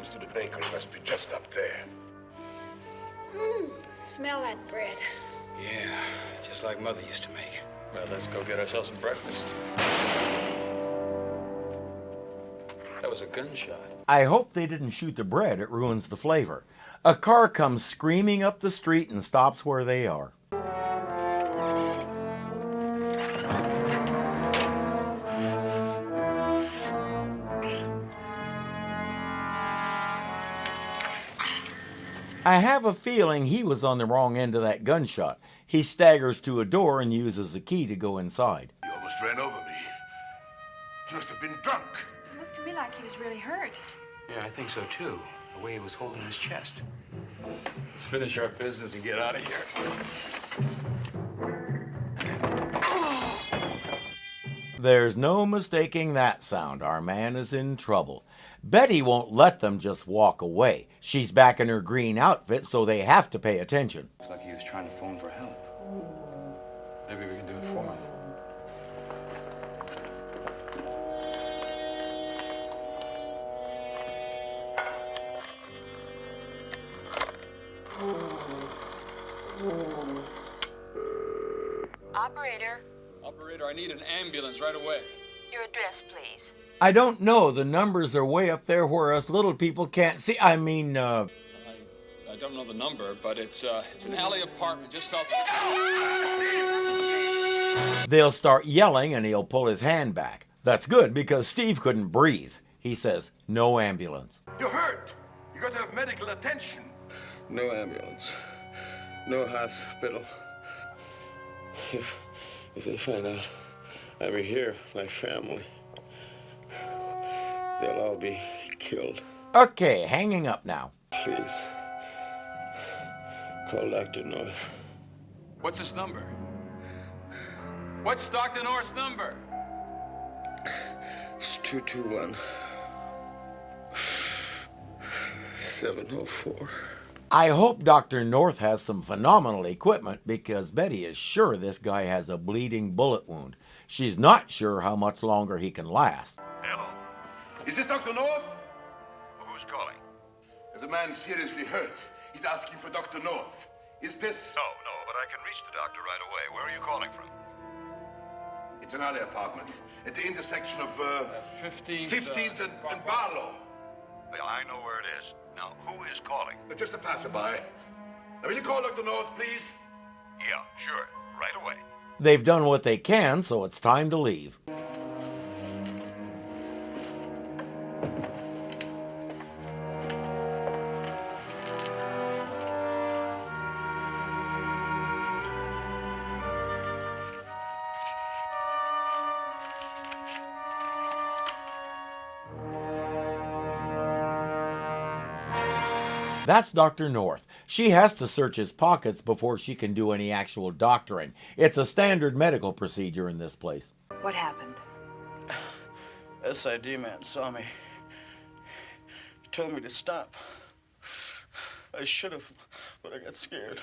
comes to the bakery must be just up there. Smell that bread. Yeah, just like Mother used to make. Well, let's go get ourselves some breakfast. That was a gunshot. I hope they didn't shoot the bread. It ruins the flavor. A car comes screaming up the street and stops where they are. I have a feeling he was on the wrong end of that gunshot. He staggers to a door and uses a key to go inside. You almost ran over me. You must have been drunk. It looked to me like he was really hurt. Yeah, I think so too. The way he was holding his chest. Let's finish our business and get out of here. There's no mistaking that sound. Our man is in trouble. Betty won't let them just walk away. She's back in her green outfit, so they have to pay attention. Looks like he was trying to phone for help. Maybe we can do it for him. Operator, Operator, I need an ambulance right away. your address, please. I don't know. The numbers are way up there where us little people can't see. I don't know the number, but it's an alley apartment just south of... They'll start yelling and he'll pull his hand back. That's good because Steve couldn't breathe. He says, no ambulance. You're hurt. You got to have medical attention. No ambulance. No hospital. If they find out I'm here, my family, they'll all be killed. Okay, hanging up now. Please, call Dr. North. What's his number? What's Dr. North's number? It's 221 704. I hope Dr. North has some phenomenal equipment because Betty is sure this guy has a bleeding bullet wound. She's not sure how much longer he can last. Hello. Is this Dr. North? Who's calling? There's a man seriously hurt. He's asking for Dr. North. Is this... No, but I can reach the doctor right away. Where are you calling from? It's an alley apartment at the intersection of 15th and Barlow. I know where it is. Now, who is calling? Just a passerby. Now, will you call Dr. North, please? Yeah, sure. Right away. They've done what they can, so it's time to leave. That's Dr. North. She has to search his pockets before she can do any actual doctoring. It's a standard medical procedure in this place. What happened? SID man saw me. He told me to stop. I should have, but I got scared.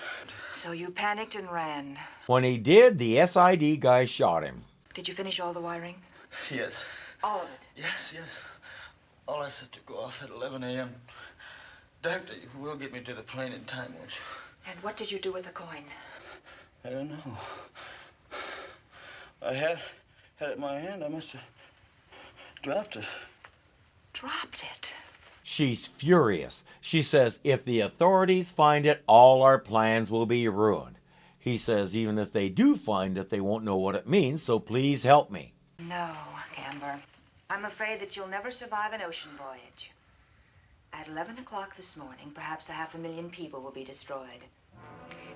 So you panicked and ran. When he did, the SID guy shot him. Did you finish all the wiring? Yes. All of it? Yes. All I said to go off at 11 a.m. Doctor, you will get me to the plane in time, won't you? And what did you do with the coin? I don't know. I had it in my hand. I must have dropped it. Dropped it? She's furious. She says if the authorities find it, all our plans will be ruined. He says even if they do find it, they won't know what it means, so please help me. No, Amber. I'm afraid that you'll never survive an ocean voyage. At 11 o'clock this morning, perhaps 500,000 people will be destroyed.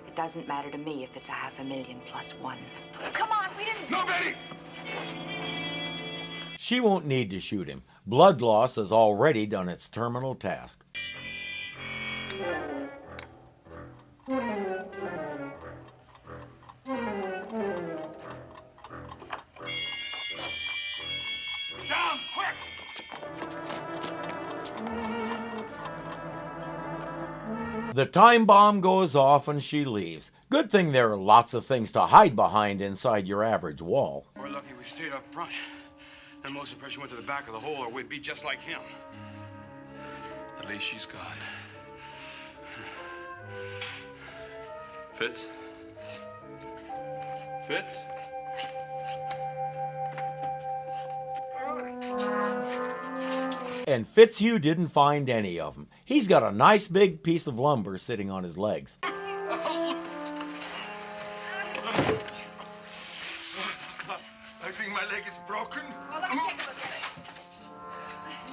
It doesn't matter to me if it's 500,000 plus one. Come on, we didn't... No, Betty! She won't need to shoot him. Blood loss has already done its terminal task. Down, quick! The time bomb goes off and she leaves. Good thing there are lots of things to hide behind inside your average wall. We're lucky we stayed up front. And most of the pressure went to the back of the hole, or we'd be just like him. At least she's gone. Fitz? Fitz? And Fitzhugh didn't find any of them. He's got a nice big piece of lumber sitting on his legs. I think my leg is broken. Well, let me take a look at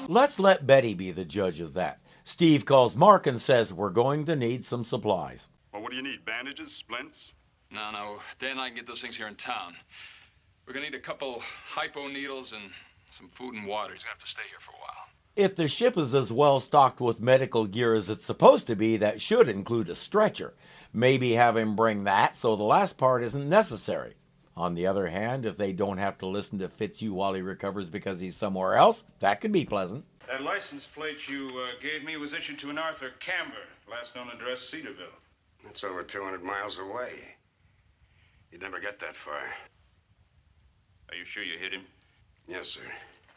it. Let's let Betty be the judge of that. Steve calls Mark and says we're going to need some supplies. Well, what do you need? Bandages? Splints? No. Dan and I can get those things here in town. We're gonna need a couple hypo needles and some food and water. He's gonna have to stay here for a while. If the ship is as well stocked with medical gear as it's supposed to be, that should include a stretcher. Maybe have him bring that so the last part isn't necessary. On the other hand, if they don't have to listen to Fitzhugh while he recovers because he's somewhere else, that could be pleasant. That license plate you gave me was issued to an Arthur Camber, last known address Cedarville. That's over 200 miles away. You'd never get that far. Are you sure you hit him? Yes, sir.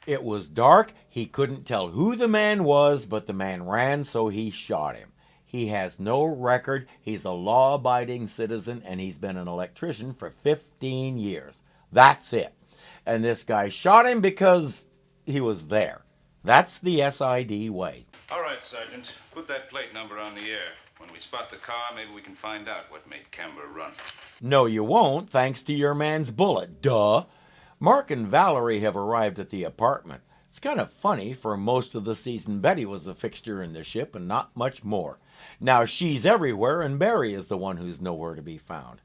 It was dark. He couldn't tell who the man was, but the man ran, so he shot him. He has no record. He's a law-abiding citizen, and he's been an electrician for 15 years. That's it. And this guy shot him because he was there. That's the SID way. All right, Sergeant. Put that plate number on the air. When we spot the car, maybe we can find out what made Camber run. No, you won't, thanks to your man's bullet. Duh. Mark and Valerie have arrived at the apartment. It's kind of funny. For most of the season, Betty was a fixture in the ship and not much more. Now she's everywhere, and Barry is the one who's nowhere to be found.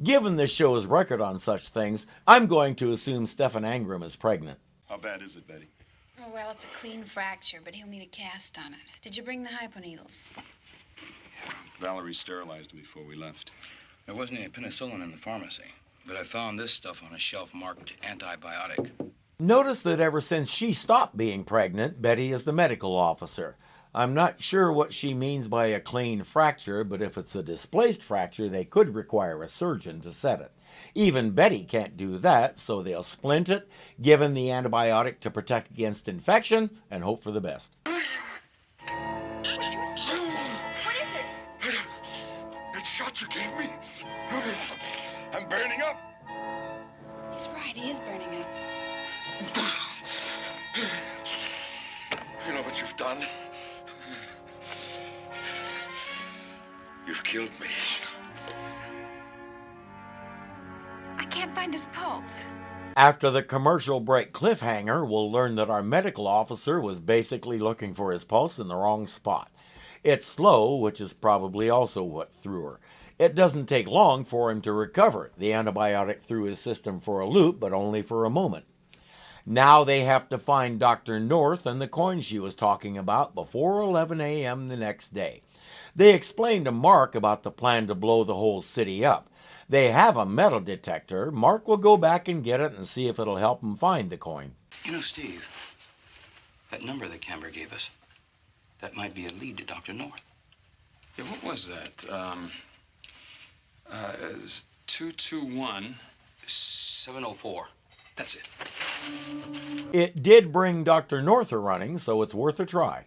Given the show's record on such things, I'm going to assume Stephen Angram is pregnant. How bad is it, Betty? Oh, well, it's a clean fracture, but he'll need a cast on it. Did you bring the hypo needles? Valerie sterilized him before we left. There wasn't any penicillin in the pharmacy, but I found this stuff on a shelf marked antibiotic. Notice that ever since she stopped being pregnant, Betty is the medical officer. I'm not sure what she means by a clean fracture, but if it's a displaced fracture, they could require a surgeon to set it. Even Betty can't do that, so they'll splint it, give him the antibiotic to protect against infection, and hope for the best. That shot you gave me? I'm burning up. He's right, he is burning up. You know what you've done? You've killed me. I can't find his pulse. After the commercial break cliffhanger, we'll learn that our medical officer was basically looking for his pulse in the wrong spot. It's slow, which is probably also what threw her. It doesn't take long for him to recover. The antibiotic threw his system for a loop, but only for a moment. Now they have to find Dr. North and the coin she was talking about before 11 a.m. the next day. They explain to Mark about the plan to blow the whole city up. They have a metal detector. Mark will go back and get it and see if it'll help him find the coin. You know, Steve, that number that Camber gave us, that might be a lead to Dr. North. Yeah, what was that? 221. 704. That's it. It did bring Dr. North a running, so it's worth a try.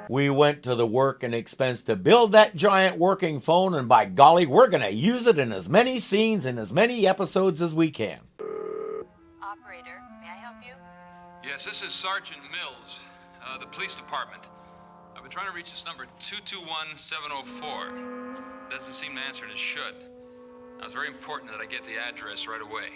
We went to the work and expense to build that giant working phone, and by golly, we're going to use it in as many scenes and as many episodes as we can. Operator, may I help you? Yes, this is Sergeant Mills, the police department. I've been trying to reach this number 221704. Doesn't seem to answer, and it should. Now, it's very important that I get the address right away.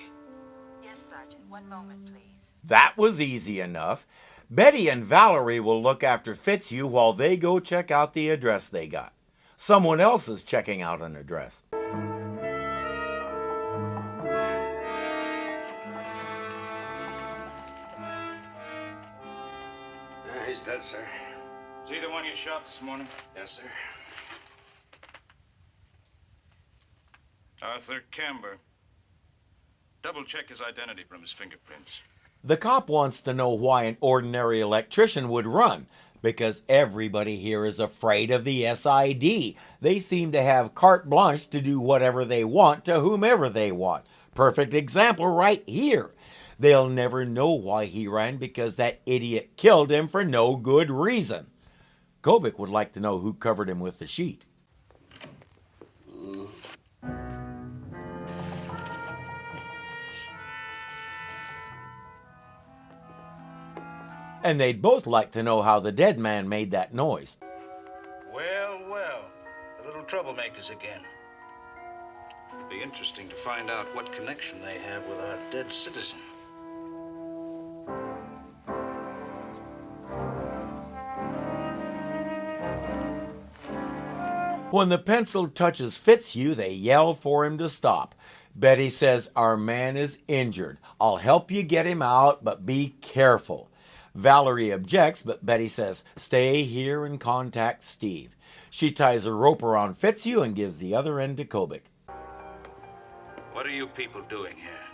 Yes, Sergeant. One moment, please. That was easy enough. Betty and Valerie will look after Fitzhugh while they go check out the address they got. Someone else is checking out an address. He's dead, sir. Is he the one you shot this morning? Yes, sir. Arthur Camber. Double-check his identity from his fingerprints. The cop wants to know why an ordinary electrician would run. Because everybody here is afraid of the SID. They seem to have carte blanche to do whatever they want to whomever they want. Perfect example right here. They'll never know why he ran because that idiot killed him for no good reason. Kobick would like to know who covered him with the sheet. And they'd both like to know how the dead man made that noise. Well, well, the little troublemakers again. It'd be interesting to find out what connection they have with our dead citizen. When the pencil touches Fitzhugh, they yell for him to stop. Betty says, "Our man is injured. I'll help you get him out, but be careful." Valerie objects, but Betty says, "Stay here and contact Steve." She ties a rope around Fitzhugh and gives the other end to Kobick. What are you people doing here?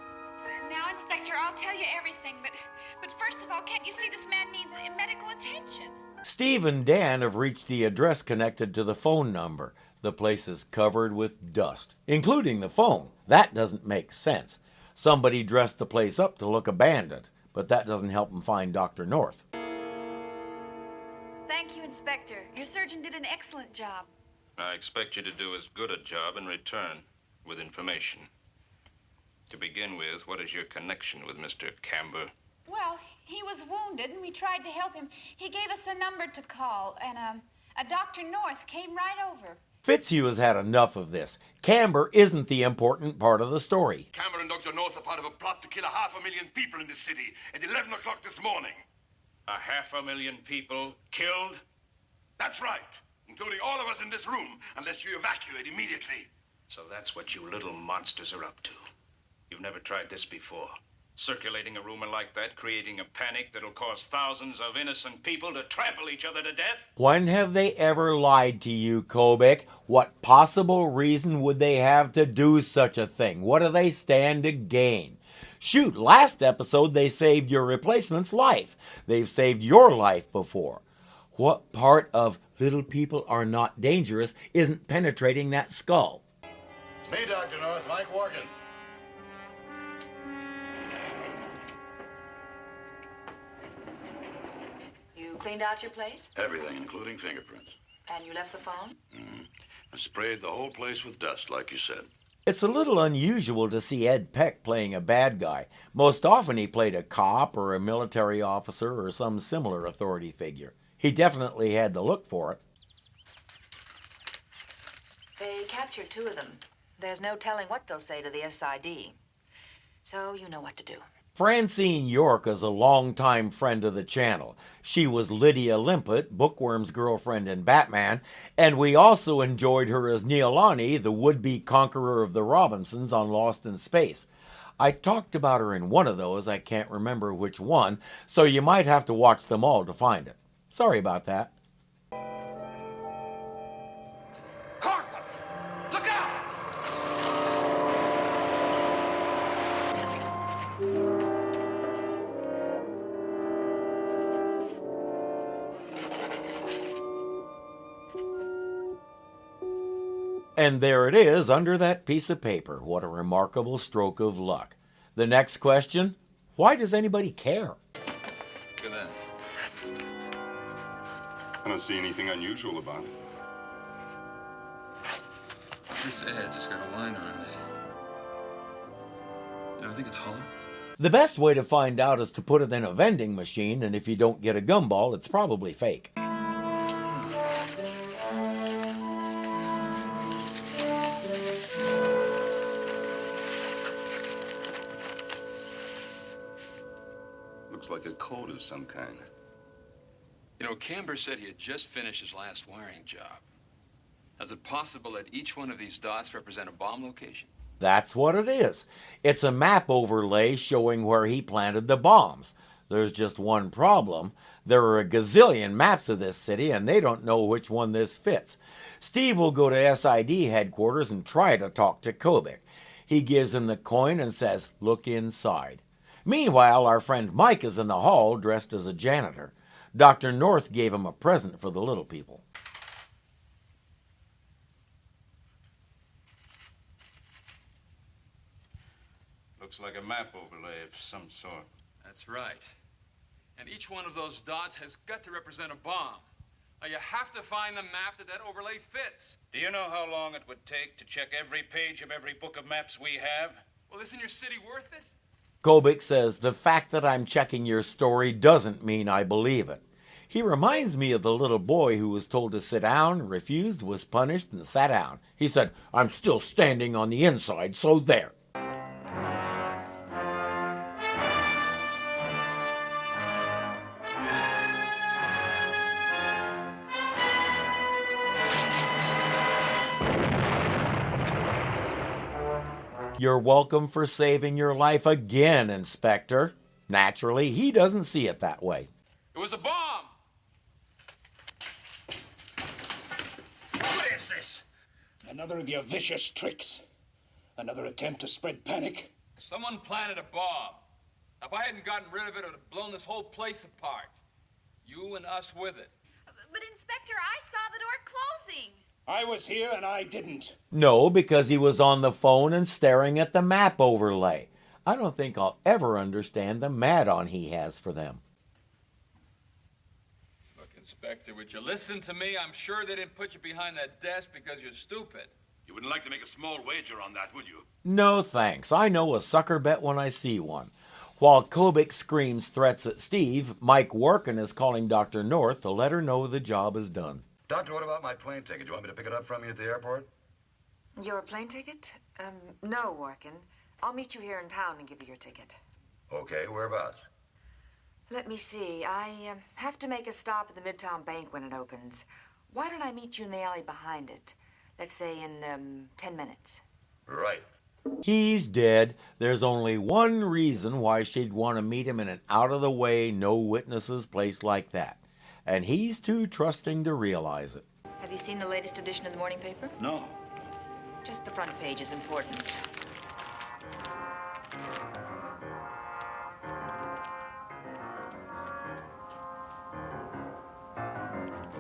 Now, Inspector, I'll tell you everything, but first of all, can't you see this man needs medical attention? Steve and Dan have reached the address connected to the phone number. The place is covered with dust, including the phone. That doesn't make sense. Somebody dressed the place up to look abandoned, but that doesn't help them find Dr. North. Thank you, Inspector. Your surgeon did an excellent job. I expect you to do as good a job in return, with information. To begin with, what is your connection with Mr. Camber? Well, he was wounded, and we tried to help him. He gave us a number to call, and a Dr. North came right over. Fitzhugh has had enough of this. Camber isn't the important part of the story. Camber and Dr. North are part of a plot to kill 500,000 people in this city at 11 o'clock this morning. 500,000 people killed? That's right, including all of us in this room, unless you evacuate immediately. So that's what you little monsters are up to. You've never tried this before. Circulating a rumor like that, creating a panic that'll cause thousands of innocent people to trample each other to death? When have they ever lied to you, Kobick? What possible reason would they have to do such a thing? What do they stand to gain? Shoot, last episode they saved your replacement's life. They've saved your life before. What part of little people are not dangerous isn't penetrating that skull? It's me, Dr. North, Mike Workin. You cleaned out your place? Everything, including fingerprints. And you left the phone? I sprayed the whole place with dust, like you said. It's a little unusual to see Ed Peck playing a bad guy. Most often he played a cop or a military officer or some similar authority figure. He definitely had the look for it. They captured 2 of them. There's no telling what they'll say to the SID. So you know what to do. Francine York is a longtime friend of the channel. She was Lydia Limpet, Bookworm's girlfriend in Batman, and we also enjoyed her as Neolani, the would-be conqueror of the Robinsons on Lost in Space. I talked about her in one of those, I can't remember which one, so you might have to watch them all to find it. Sorry about that. Look out! And there it is under that piece of paper. What a remarkable stroke of luck. The next question, why does anybody care? Look at that. I don't see anything unusual about it. This ad just got a line around it. You ever think it's hollow? The best way to find out is to put it in a vending machine, and if you don't get a gumball, it's probably fake. Looks like a code of some kind. You know, Camber said he had just finished his last wiring job. Is it possible that each one of these dots represent a bomb location? That's what it is. It's a map overlay showing where he planted the bombs. There's just one problem. There are a gazillion maps of this city, and they don't know which one this fits. Steve will go to SID headquarters and try to talk to Kobick. He gives him the coin and says, "Look inside." Meanwhile, our friend Mike is in the hall dressed as a janitor. Dr. North gave him a present for the little people. Looks like a map overlay of some sort. That's right. And each one of those dots has got to represent a bomb. Now, you have to find the map that overlay fits. Do you know how long it would take to check every page of every book of maps we have? Well, isn't your city worth it? Kobick says the fact that I'm checking your story doesn't mean I believe it. He reminds me of the little boy who was told to sit down, refused, was punished, and sat down. He said, "I'm still standing on the inside, so there." You're welcome for saving your life again, Inspector. Naturally, he doesn't see it that way. It was a bomb! What is this? Another of your vicious tricks. Another attempt to spread panic. Someone planted a bomb. If I hadn't gotten rid of it, it would have blown this whole place apart. You and us with it. But, Inspector, I saw the door closing. I was here and I didn't. No, because he was on the phone and staring at the map overlay. I don't think I'll ever understand the mad-on he has for them. Look, Inspector, would you listen to me? I'm sure they didn't put you behind that desk because you're stupid. You wouldn't like to make a small wager on that, would you? No thanks. I know a sucker bet when I see one. While Kobick screams threats at Steve, Mike Workin is calling Dr. North to let her know the job is done. Doctor, what about my plane ticket? Do you want me to pick it up from you at the airport? Your plane ticket? No, Workin. I'll meet you here in town and give you your ticket. Okay, whereabouts? Let me see. I have to make a stop at the Midtown Bank when it opens. Why don't I meet you in the alley behind it? Let's say in 10 minutes. Right. He's dead. There's only one reason why she'd want to meet him in an out-of-the-way, no-witnesses place like that. And he's too trusting to realize it. Have you seen the latest edition of the morning paper? No. Just the front page is important.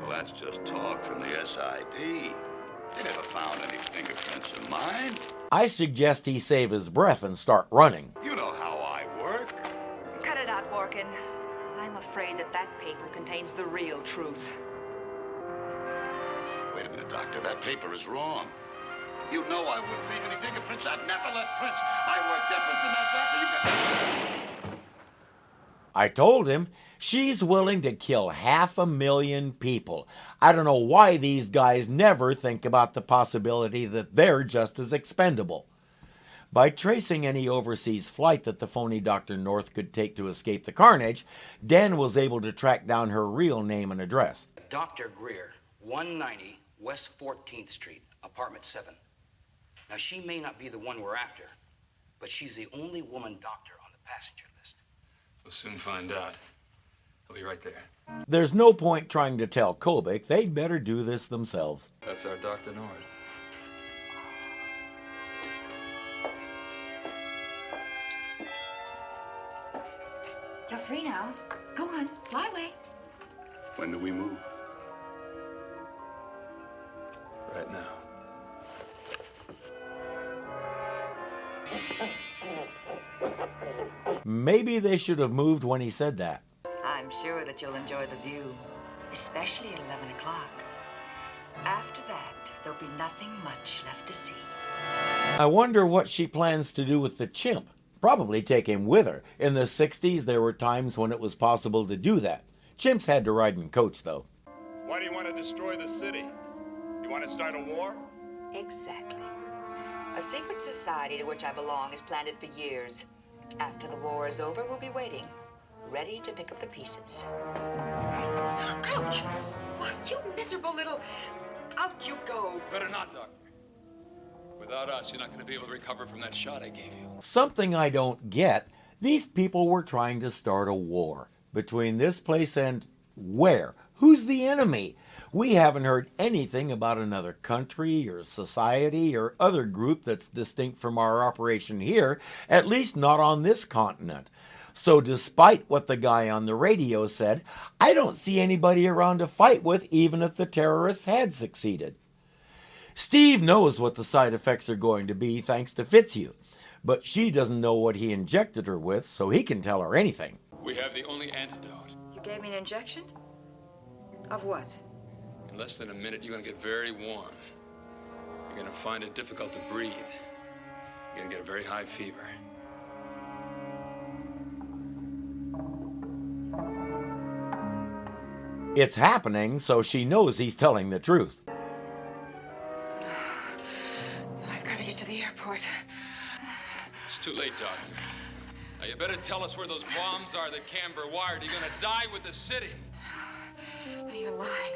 Well, that's just talk from the SID. They never found any fingerprints of mine. I suggest he save his breath and start running. You know how I work. Cut it out, Workin. I'm afraid that paper contains the real truth. Wait a minute, Doctor. That paper is wrong. You know I wouldn't leave any fingerprints. I'd never let prints. I work different than that, Doctor. You can... I told him she's willing to kill 500,000 people. I don't know why these guys never think about the possibility that they're just as expendable. By tracing any overseas flight that the phony Dr. North could take to escape the carnage, Dan was able to track down her real name and address. Dr. Greer, 190 West 14th Street, apartment 7. Now, she may not be the one we're after, but she's the only woman doctor on the passenger list. We'll soon find out. I'll be right there. There's no point trying to tell Kobick. They'd better do this themselves. That's our Dr. North. You're free now. Go on, fly away. When do we move? Right now. Maybe they should have moved when he said that. I'm sure that you'll enjoy the view, especially at 11 o'clock. After that, there'll be nothing much left to see. I wonder what she plans to do with the chimp. Probably take him with her. In the 60s, there were times when it was possible to do that. Chimps had to ride in coach, though. Why do you want to destroy the city? You want to start a war? Exactly. A secret society to which I belong has planned it for years. After the war is over, we'll be waiting, ready to pick up the pieces. Ouch! Why, you miserable little... Out you go. Better not, Doctor. Without us, you're not going to be able to recover from that shot I gave you. Something I don't get. These people were trying to start a war. Between this place and where? Who's the enemy? We haven't heard anything about another country or society or other group that's distinct from our operation here, at least not on this continent. So despite what the guy on the radio said, I don't see anybody around to fight with even if the terrorists had succeeded. Steve knows what the side effects are going to be thanks to Fitzhugh, but she doesn't know what he injected her with, so he can tell her anything. We have the only antidote. You gave me an injection? Of what? In less than a minute, you're going to get very warm. You're going to find it difficult to breathe. You're going to get a very high fever. It's happening, so she knows he's telling the truth. I've got to get to the airport. It's too late, Doctor. Now, you better tell us where those bombs are that Camber wired. You're going to die with the city. You're lying.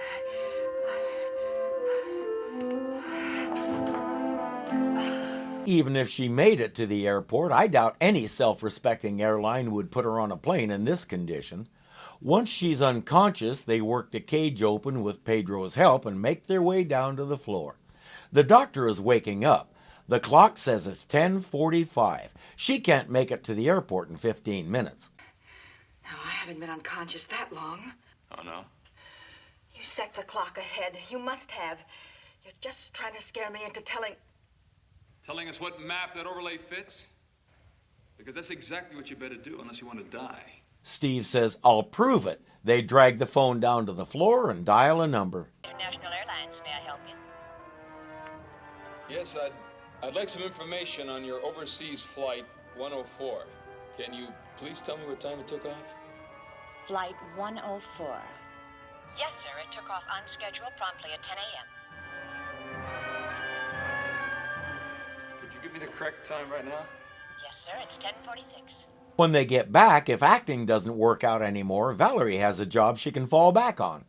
Even if she made it to the airport, I doubt any self-respecting airline would put her on a plane in this condition. Once she's unconscious, they work the cage open with Pedro's help and make their way down to the floor. The doctor is waking up. The clock says it's 10:45. She can't make it to the airport in 15 minutes. Now, I haven't been unconscious that long. Oh, no? You set the clock ahead. You must have. You're just trying to scare me into telling... Telling us what map that overlay fits? Because that's exactly what you better do unless you want to die. Steve says, I'll prove it. They drag the phone down to the floor and dial a number. International Airlines, may I help you? Yes, I'd like some information on your overseas flight 104. Can you please tell me what time it took off? Flight 104. Yes, sir. It took off on schedule promptly at 10 a.m. Could you give me the correct time right now? Yes, sir. It's 10:46. When they get back, if acting doesn't work out anymore, Valerie has a job she can fall back on.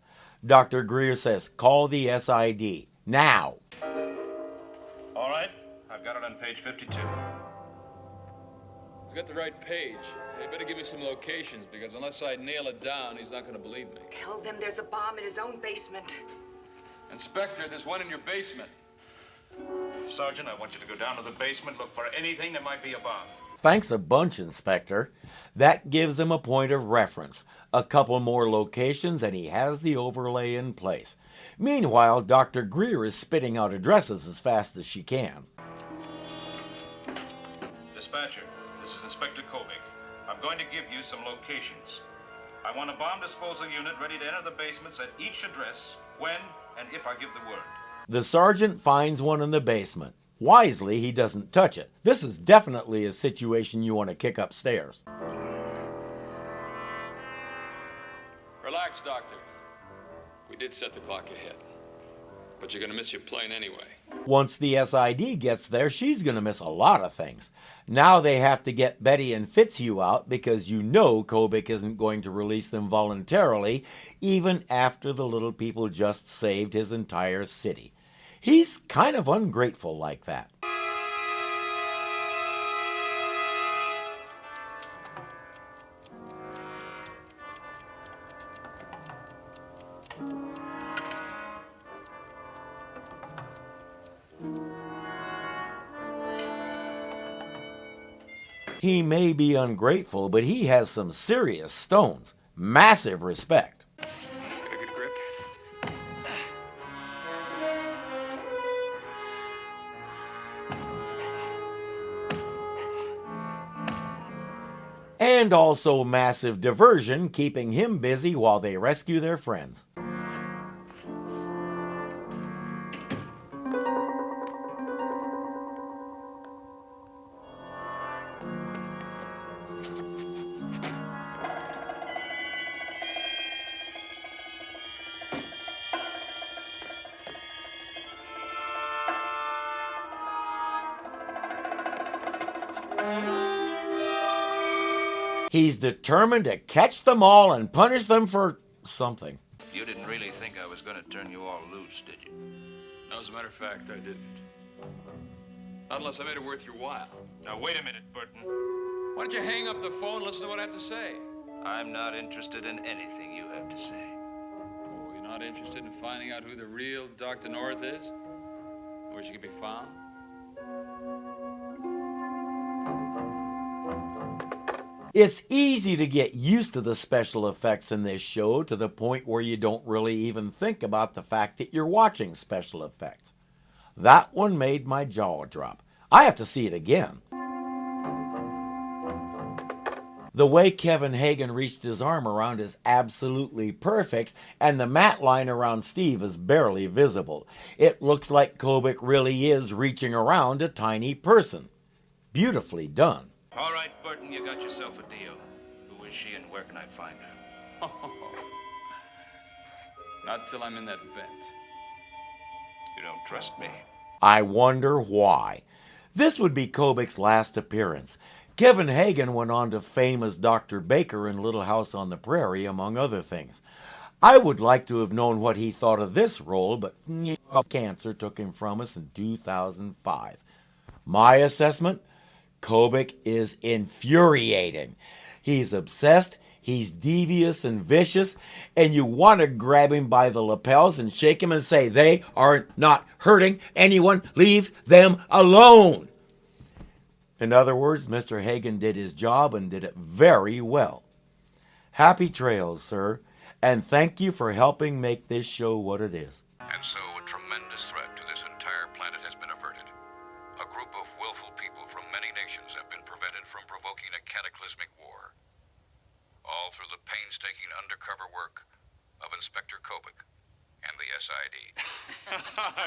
Dr. Greer says, call the SID. Now. All right. I've got it on page 52. He's got the right page. They better give me some locations, because unless I nail it down, he's not going to believe me. Tell them there's a bomb in his own basement. Inspector, there's one in your basement. Sergeant, I want you to go down to the basement, look for anything that might be a bomb. Thanks a bunch, Inspector. That gives him a point of reference. A couple more locations and he has the overlay in place. Meanwhile, Dr. Greer is spitting out addresses as fast as she can. Dispatcher, this is Inspector Kobick. I'm going to give you some locations. I want a bomb disposal unit ready to enter the basements at each address when and if I give the word. The sergeant finds one in the basement. Wisely, he doesn't touch it. This is definitely a situation you want to kick upstairs. Relax, Doctor. We did set the clock ahead. But you're going to miss your plane anyway. Once the SID gets there, she's going to miss a lot of things. Now they have to get Betty and Fitzhugh out because you know Kobick isn't going to release them voluntarily, even after the little people just saved his entire city. He's kind of ungrateful like that. He may be ungrateful, but he has some serious stones. Massive respect. Get a good grip. And also massive diversion, keeping him busy while they rescue their friends. He's determined to catch them all and punish them for something. You didn't really think I was going to turn you all loose, did you? No, as a matter of fact, I didn't. Not unless I made it worth your while. Now, wait a minute, Burton. Why don't you hang up the phone and listen to what I have to say? I'm not interested in anything you have to say. Oh, you're not interested in finding out who the real Dr. North is? Where she can be found? It's easy to get used to the special effects in this show to the point where you don't really even think about the fact that you're watching special effects. That one made my jaw drop. I have to see it again. The way Kevin Hagen reached his arm around is absolutely perfect, and the matte line around Steve is barely visible. It looks like Kobick really is reaching around a tiny person. Beautifully done. All right, Burton, you got yourself a deal. Who is she and where can I find her? Not till I'm in that vent. You don't trust me? I wonder why. This would be Kobick's last appearance. Kevin Hagen went on to fame as Dr. Baker in Little House on the Prairie, among other things. I would like to have known what he thought of this role, but cancer took him from us in 2005. My assessment? Kobick is infuriating. He's obsessed, he's devious and vicious, and you want to grab him by the lapels and shake him and say, "They are not hurting anyone, leave them alone." In other words, Mr. Hagen did his job and did it very well. Happy trails, sir, and thank you for helping make this show what it is. And so a tremendous threat to this entire planet has been averted. A group of willful people from many nations have been prevented from provoking a cataclysmic war. All through the painstaking undercover work of Inspector Kobick and the SID.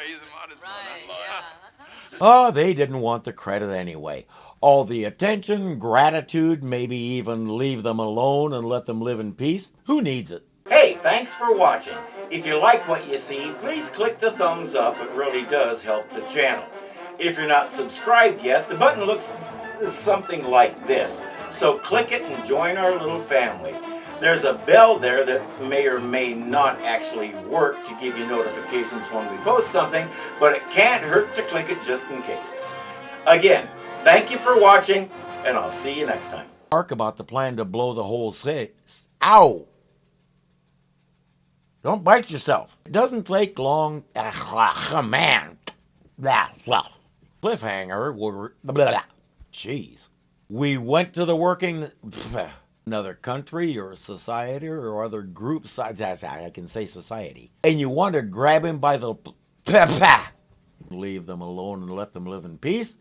He's a modest Right, one. yeah. Oh, they didn't want the credit anyway. All the attention, gratitude, maybe even leave them alone and let them live in peace. Who needs it? Hey, thanks for watching. If you like what you see, please click the thumbs up. It really does help the channel. If you're not subscribed yet, the button looks something like this. So click it and join our little family. There's a bell there that may or may not actually work to give you notifications when we post something, but it can't hurt to click it just in case. Again, thank you for watching, and I'll see you next time. Mark about the plan to blow the whole city. Ow! Don't bite yourself. It doesn't take long. Man. Cliffhanger. Jeez. We went to the working. Another country or society or other groups, I can say society, and you want to grab him by the leave them alone and let them live in peace.